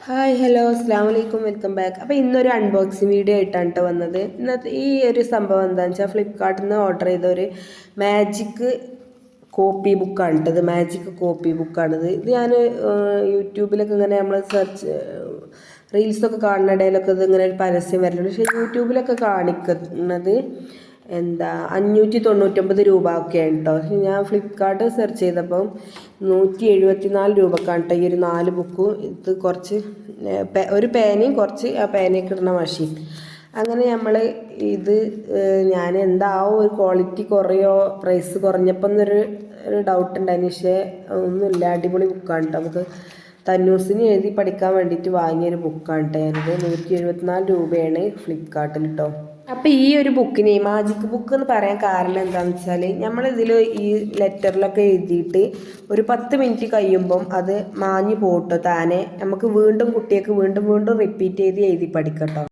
Hi hello അസ്സാം വലൈക്കും welcome back. അപ്പോൾ ഇന്നൊരു അൺബോക്സിങ് വീഡിയോ ആയിട്ടാണ് കേട്ടോ വന്നത്. ഇന്നത്തെ ഈ ഒരു സംഭവം എന്താണെന്ന് വെച്ചാൽ ഫ്ലിപ്കാർട്ടിൽ നിന്ന് ഓർഡർ ചെയ്ത ഒരു മാജിക് കോപ്പി ബുക്കാണ് കേട്ടോ. ഇത് മാജിക് കോപ്പി ബുക്കാണിത്. ഇത് ഞാൻ യൂട്യൂബിലൊക്കെ ഇങ്ങനെ നമ്മൾ റീൽസൊക്കെ കാണുന്ന ഇടയിലൊക്കെ ഇത് ഇങ്ങനെ ഒരു പരസ്യം വരുന്നുണ്ട്. പക്ഷേ യൂട്യൂബിലൊക്കെ കാണിക്കുന്നത് 599 രൂപ ഒക്കെയാണ് കേട്ടോ. ഞാൻ ഫ്ലിപ്കാർട്ട് സെർച്ച് ചെയ്തപ്പം 174 രൂപക്കാണ് കേട്ടോ ഈ ഒരു 4 ബുക്കും. ഇത് കുറച്ച് ഒരു പേനയും കുറച്ച് ആ പേനയൊക്കെ ഇടുന്ന മഷീൻ. അങ്ങനെ നമ്മൾ ഇത് ഞാൻ എന്താവും ഒരു ക്വാളിറ്റി കുറയോ പ്രൈസ് കുറഞ്ഞപ്പോൾ എന്നൊരു ഡൗട്ട് ഉണ്ടായിരുന്നു. പക്ഷേ ഒന്നുമില്ല, അടിപൊളി ബുക്കാണ് കേട്ടോ. നമുക്ക് തന്നൂസിന് എഴുതി പഠിക്കാൻ വേണ്ടിയിട്ട് വാങ്ങിയൊരു ബുക്കാണ് കേട്ടോ. ഞാനിത് 174 രൂപയാണ് ഫ്ലിപ്കാർട്ടിൽ കേട്ടോ. അപ്പോൾ ഈ ഒരു ബുക്കിന് മാജിക് ബുക്ക് എന്ന് പറയാൻ കാരണം എന്താണെന്ന് വെച്ചാൽ നമ്മളിതിൽ ഈ ലെറ്ററിലൊക്കെ എഴുതിയിട്ട് ഒരു 10 മിനിറ്റ് കഴിയുമ്പം അത് മാഞ്ഞു പോട്ടോ താനെ. നമുക്ക് വീണ്ടും കുട്ടിയൊക്കെ വീണ്ടും റിപ്പീറ്റ് ചെയ്ത് എഴുതി പഠിക്കട്ടോ.